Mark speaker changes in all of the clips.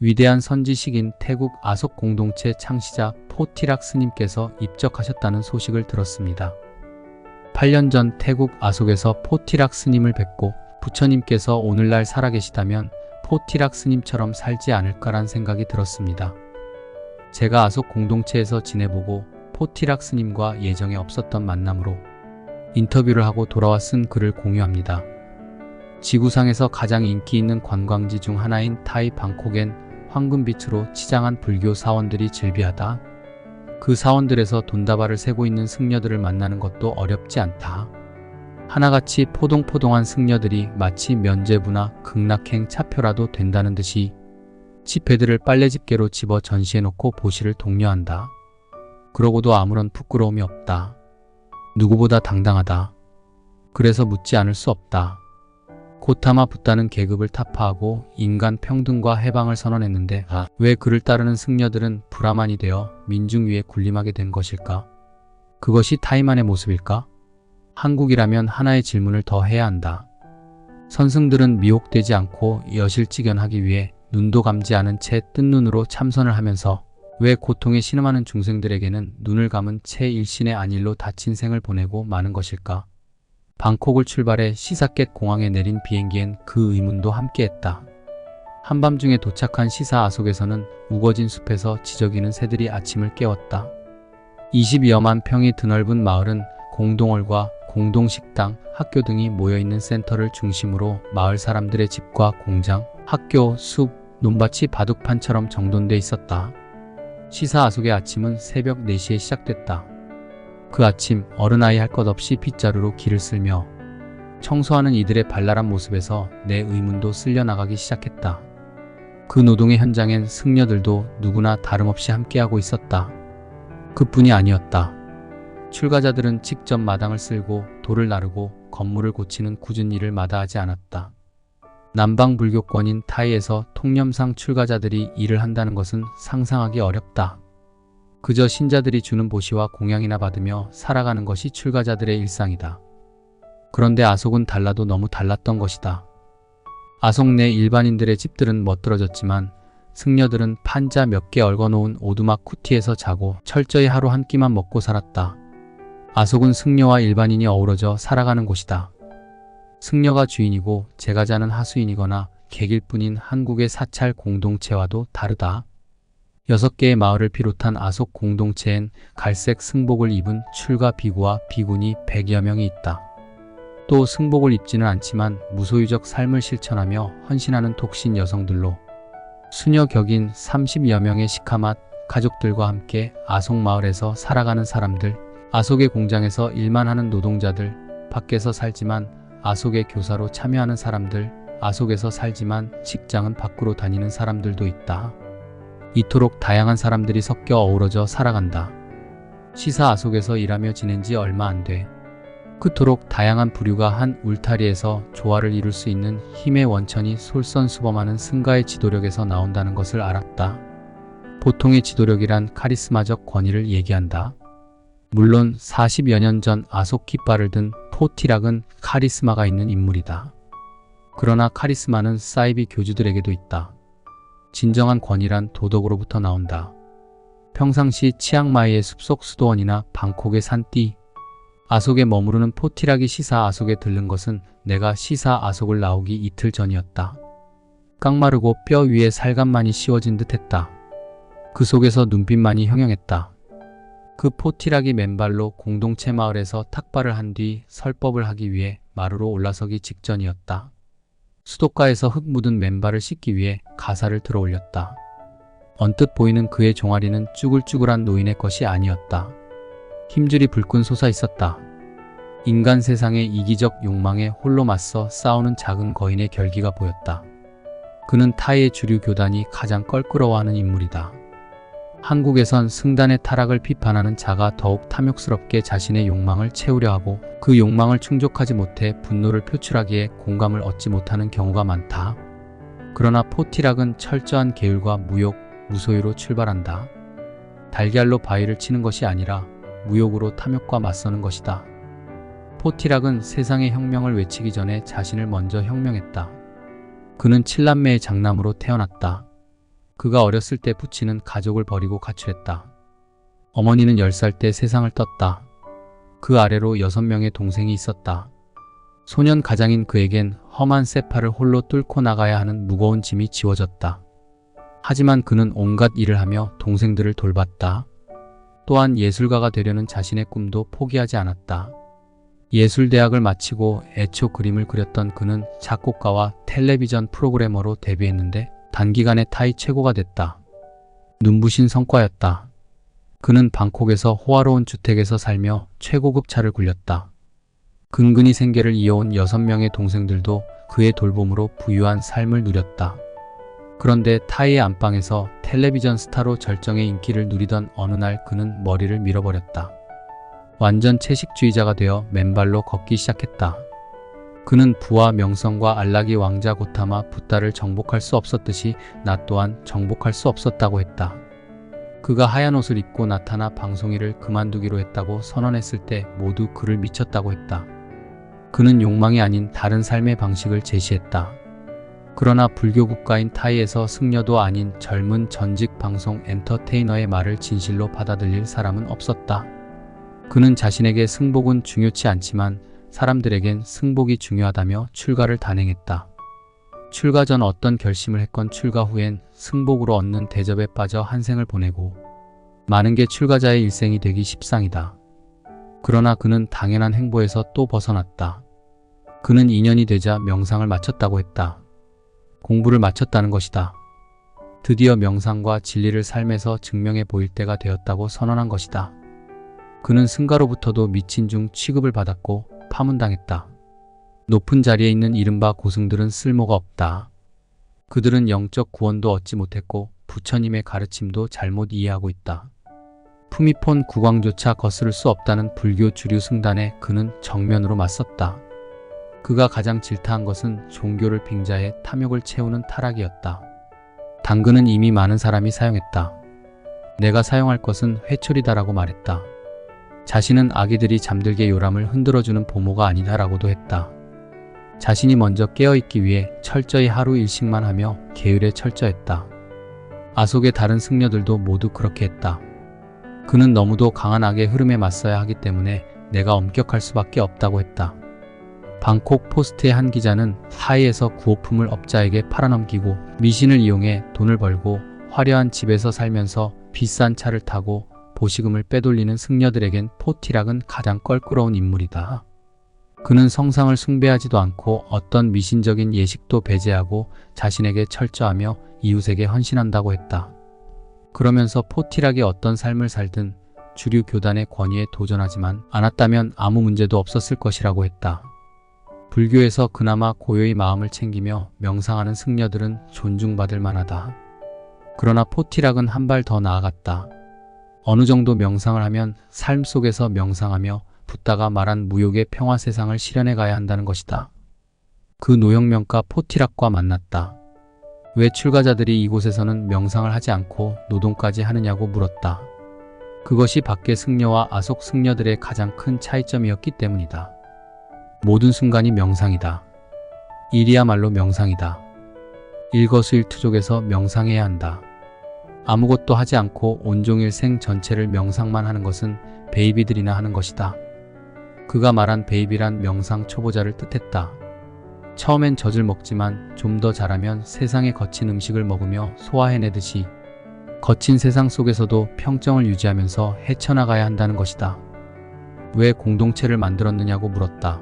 Speaker 1: 위대한 선지식인 태국 아속 공동체 창시자 포티락 스님께서 입적하셨다는 소식을 들었습니다. 8년 전 태국 아속에서 포티락 스님을 뵙고 부처님께서 오늘날 살아계시다면 포티락 스님처럼 살지 않을까란 생각이 들었습니다. 제가 아속 공동체에서 지내보고 포티락 스님과 예정에 없었던 만남으로 인터뷰를 하고 돌아와 쓴 글을 공유합니다. 지구상에서 가장 인기 있는 관광지 중 하나인 타이 방콕엔 황금빛으로 치장한 불교 사원들이 즐비하다. 그 사원들에서 돈다발을 세고 있는 승려들을 만나는 것도 어렵지 않다. 하나같이 포동포동한 승려들이 마치 면죄부나 극락행 차표라도 된다는 듯이 지폐들을 빨래집게로 집어 전시해놓고 보시를 독려한다. 그러고도 아무런 부끄러움이 없다. 누구보다 당당하다. 그래서 묻지 않을 수 없다. 고타마 붓다는 계급을 타파하고 인간 평등과 해방을 선언했는데 왜 그를 따르는 승려들은 불화만이 되어 민중 위에 군림하게 된 것일까? 그것이 타이만의 모습일까? 한국이라면 하나의 질문을 더 해야 한다. 선승들은 미혹되지 않고 여실직연하기 위해 눈도 감지 않은 채 뜬 눈으로 참선을 하면서 왜 고통에 신음하는 중생들에게는 눈을 감은 채 일신의 안일로 다친 생을 보내고 마는 것일까? 방콕을 출발해 시사켓 공항에 내린 비행기엔 그 의문도 함께했다. 한밤중에 도착한 시사 아속에서는 우거진 숲에서 지저귀는 새들이 아침을 깨웠다. 22여만 평이 드넓은 마을은 공동홀과 공동식당, 학교 등이 모여있는 센터를 중심으로 마을 사람들의 집과 공장, 학교, 숲, 논밭이 바둑판처럼 정돈돼 있었다. 시사 아속의 아침은 새벽 4시에 시작됐다. 그 아침 어른아이 할 것 없이 빗자루로 길을 쓸며 청소하는 이들의 발랄한 모습에서 내 의문도 쓸려나가기 시작했다. 그 노동의 현장엔 승려들도 누구나 다름없이 함께하고 있었다. 그뿐이 아니었다. 출가자들은 직접 마당을 쓸고 돌을 나르고 건물을 고치는 굳은 일을 마다하지 않았다. 남방 불교권인 타이에서 통념상 출가자들이 일을 한다는 것은 상상하기 어렵다. 그저 신자들이 주는 보시와 공양이나 받으며 살아가는 것이 출가자들의 일상이다. 그런데 아속은 달라도 너무 달랐던 것이다. 아속 내 일반인들의 집들은 멋들어졌지만 승려들은 판자 몇 개 얽어놓은 오두막 쿠티에서 자고 철저히 하루 한 끼만 먹고 살았다. 아속은 승려와 일반인이 어우러져 살아가는 곳이다. 승려가 주인이고 제가자는 하수인이거나 객일 뿐인 한국의 사찰 공동체와도 다르다. 6개의 마을을 비롯한 아속 공동체엔 갈색 승복을 입은 출가 비구와 비구니 100여 명이 있다. 또 승복을 입지는 않지만 무소유적 삶을 실천하며 헌신하는 독신 여성들로 수녀 격인 30여 명의 시카맛 가족들과 함께 아속 마을에서 살아가는 사람들, 아속의 공장에서 일만 하는 노동자들, 밖에서 살지만 아속의 교사로 참여하는 사람들, 아속에서 살지만 직장은 밖으로 다니는 사람들도 있다. 이토록 다양한 사람들이 섞여 어우러져 살아간다. 시사 아속에서 일하며 지낸 지 얼마 안 돼. 그토록 다양한 부류가 한 울타리에서 조화를 이룰 수 있는 힘의 원천이 솔선수범하는 승가의 지도력에서 나온다는 것을 알았다. 보통의 지도력이란 카리스마적 권위를 얘기한다. 물론 40여 년 전 아속 깃발을 든 포티락은 카리스마가 있는 인물이다. 그러나 카리스마는 사이비 교주들에게도 있다. 진정한 권위란 도덕으로부터 나온다. 평상시 치앙마이의 숲속 수도원이나 방콕의 산띠, 아속에 머무르는 포티락이 시사 아속에 들른 것은 내가 시사 아속을 나오기 이틀 전이었다. 깡마르고 뼈 위에 살감만이 씌워진 듯 했다. 그 속에서 눈빛만이 형형했다. 그 포티락이 맨발로 공동체 마을에서 탁발을 한 뒤 설법을 하기 위해 마루로 올라서기 직전이었다. 수도가에서 흙 묻은 맨발을 씻기 위해 가사를 들어 올렸다. 언뜻 보이는 그의 종아리는 쭈글쭈글한 노인의 것이 아니었다. 힘줄이 불끈 솟아 있었다. 인간 세상의 이기적 욕망에 홀로 맞서 싸우는 작은 거인의 결기가 보였다. 그는 타이의 주류 교단이 가장 껄끄러워하는 인물이다. 한국에선 승단의 타락을 비판하는 자가 더욱 탐욕스럽게 자신의 욕망을 채우려 하고 그 욕망을 충족하지 못해 분노를 표출하기에 공감을 얻지 못하는 경우가 많다. 그러나 포티락은 철저한 계율과 무욕, 무소유로 출발한다. 달걀로 바위를 치는 것이 아니라 무욕으로 탐욕과 맞서는 것이다. 포티락은 세상의 혁명을 외치기 전에 자신을 먼저 혁명했다. 그는 칠남매의 장남으로 태어났다. 그가 어렸을 때 부친은 가족을 버리고 가출했다. 어머니는 10살 때 세상을 떴다. 그 아래로 6명의 동생이 있었다. 소년 가장인 그에겐 험한 세파를 홀로 뚫고 나가야 하는 무거운 짐이 지워졌다. 하지만 그는 온갖 일을 하며 동생들을 돌봤다. 또한 예술가가 되려는 자신의 꿈도 포기하지 않았다. 예술대학을 마치고 애초 그림을 그렸던 그는 작곡가와 텔레비전 프로그래머로 데뷔했는데 단기간에 타이 최고가 됐다. 눈부신 성과였다. 그는 방콕에서 호화로운 주택에서 살며 최고급 차를 굴렸다. 근근히 생계를 이어온 6명의 동생들도 그의 돌봄으로 부유한 삶을 누렸다. 그런데 타이의 안방에서 텔레비전 스타로 절정의 인기를 누리던 어느 날 그는 머리를 밀어버렸다. 완전 채식주의자가 되어 맨발로 걷기 시작했다. 그는 부와 명성과 안락이 왕자 고타마 붓다를 정복할 수 없었듯이 나 또한 정복할 수 없었다고 했다. 그가 하얀 옷을 입고 나타나 방송일을 그만두기로 했다고 선언했을 때 모두 그를 미쳤다고 했다. 그는 욕망이 아닌 다른 삶의 방식을 제시했다. 그러나 불교 국가인 타이에서 승려도 아닌 젊은 전직 방송 엔터테이너의 말을 진실로 받아들일 사람은 없었다. 그는 자신에게 승복은 중요치 않지만 사람들에겐 승복이 중요하다며 출가를 단행했다. 출가 전 어떤 결심을 했건 출가 후엔 승복으로 얻는 대접에 빠져 한 생을 보내고 많은 게 출가자의 일생이 되기 십상이다. 그러나 그는 당연한 행보에서 또 벗어났다. 그는 2년이 되자 명상을 마쳤다고 했다. 공부를 마쳤다는 것이다. 드디어 명상과 진리를 삶에서 증명해 보일 때가 되었다고 선언한 것이다. 그는 승가로부터도 미친 중 취급을 받았고 파문당했다. 높은 자리에 있는 이른바 고승들은 쓸모가 없다. 그들은 영적 구원도 얻지 못했고 부처님의 가르침도 잘못 이해하고 있다. 푸미폰 국왕조차 거스를 수 없다는 불교 주류 승단에 그는 정면으로 맞섰다. 그가 가장 질타한 것은 종교를 빙자해 탐욕을 채우는 타락이었다. 당근은 이미 많은 사람이 사용했다. 내가 사용할 것은 회초리다라고 말했다. 자신은 아기들이 잠들게 요람을 흔들어주는 보모가 아니다라고도 했다. 자신이 먼저 깨어있기 위해 철저히 하루 일식만 하며 계율에 철저했다. 아속의 다른 승려들도 모두 그렇게 했다. 그는 너무도 강한 악의 흐름에 맞서야 하기 때문에 내가 엄격할 수밖에 없다고 했다. 방콕 포스트의 한 기자는 타이에서 구호품을 업자에게 팔아넘기고 미신을 이용해 돈을 벌고 화려한 집에서 살면서 비싼 차를 타고 보시금을 빼돌리는 승려들에겐 포티락은 가장 껄끄러운 인물이다. 그는 성상을 숭배하지도 않고 어떤 미신적인 예식도 배제하고 자신에게 철저하며 이웃에게 헌신한다고 했다. 그러면서 포티락이 어떤 삶을 살든 주류 교단의 권위에 도전하지만 않았다면 아무 문제도 없었을 것이라고 했다. 불교에서 그나마 고요히 마음을 챙기며 명상하는 승려들은 존중받을 만하다. 그러나 포티락은 한 발 더 나아갔다. 어느 정도 명상을 하면 삶 속에서 명상하며 붓다가 말한 무욕의 평화 세상을 실현해 가야 한다는 것이다. 그 노형명가 포티락과 만났다. 왜 출가자들이 이곳에서는 명상을 하지 않고 노동까지 하느냐고 물었다. 그것이 밖의 승려와 아속 승려들의 가장 큰 차이점이었기 때문이다. 모든 순간이 명상이다. 일이야말로 명상이다. 일거수일투족에서 명상해야 한다. 아무것도 하지 않고 온종일 생 전체를 명상만 하는 것은 베이비들이나 하는 것이다. 그가 말한 베이비란 명상 초보자를 뜻했다. 처음엔 젖을 먹지만 좀 더 자라면 세상의 거친 음식을 먹으며 소화해내듯이 거친 세상 속에서도 평정을 유지하면서 헤쳐나가야 한다는 것이다. 왜 공동체를 만들었느냐고 물었다.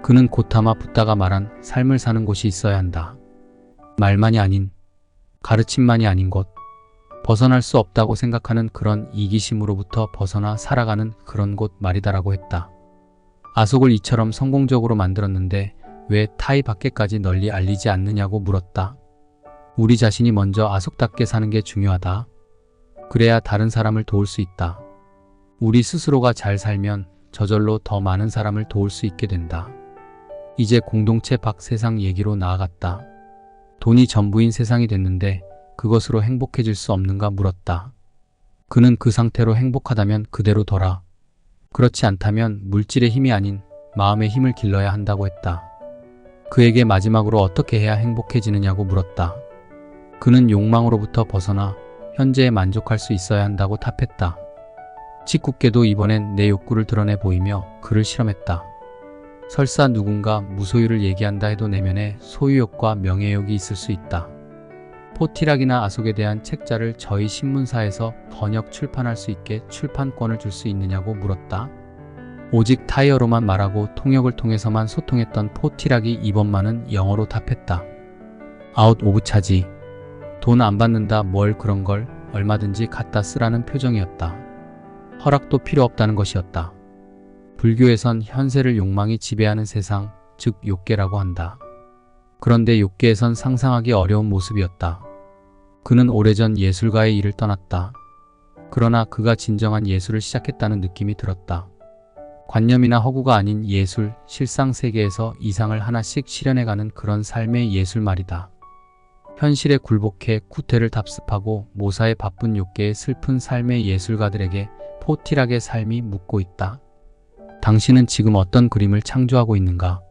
Speaker 1: 그는 고타마 붓다가 말한 삶을 사는 곳이 있어야 한다. 말만이 아닌, 가르침만이 아닌 곳, 벗어날 수 없다고 생각하는 그런 이기심으로부터 벗어나 살아가는 그런 곳 말이다라고 했다. 아속을 이처럼 성공적으로 만들었는데 왜 타이 밖에까지 널리 알리지 않느냐고 물었다. 우리 자신이 먼저 아속답게 사는 게 중요하다. 그래야 다른 사람을 도울 수 있다. 우리 스스로가 잘 살면 저절로 더 많은 사람을 도울 수 있게 된다. 이제 공동체 밖 세상 얘기로 나아갔다. 돈이 전부인 세상이 됐는데 그것으로 행복해질 수 없는가 물었다. 그는 그 상태로 행복하다면 그대로 둬라. 그렇지 않다면 물질의 힘이 아닌 마음의 힘을 길러야 한다고 했다. 그에게 마지막으로 어떻게 해야 행복해지느냐고 물었다. 그는 욕망으로부터 벗어나 현재에 만족할 수 있어야 한다고 답했다. 짓궂게도 이번엔 내 욕구를 드러내 보이며 그를 실험했다. 설사 누군가 무소유를 얘기한다 해도 내면에 소유욕과 명예욕이 있을 수 있다. 포티락이나 아속에 대한 책자를 저희 신문사에서 번역 출판할 수 있게 출판권을 줄 수 있느냐고 물었다. 오직 타이어로만 말하고 통역을 통해서만 소통했던 포티락이 이번만은 영어로 답했다. 아웃 오브 차지. 돈 안 받는다 뭘 그런 걸 얼마든지 갖다 쓰라는 표정이었다. 허락도 필요 없다는 것이었다. 불교에선 현세를 욕망이 지배하는 세상, 즉 욕계라고 한다. 그런데 욕계에선 상상하기 어려운 모습이었다. 그는 오래전 예술가의 일을 떠났다. 그러나 그가 진정한 예술을 시작했다는 느낌이 들었다. 관념이나 허구가 아닌 예술, 실상 세계에서 이상을 하나씩 실현해가는 그런 삶의 예술 말이다. 현실에 굴복해 구태를 답습하고 모사에 바쁜 욕계의 슬픈 삶의 예술가들에게 포티락의 삶이 묻고 있다. 당신은 지금 어떤 그림을 창조하고 있는가?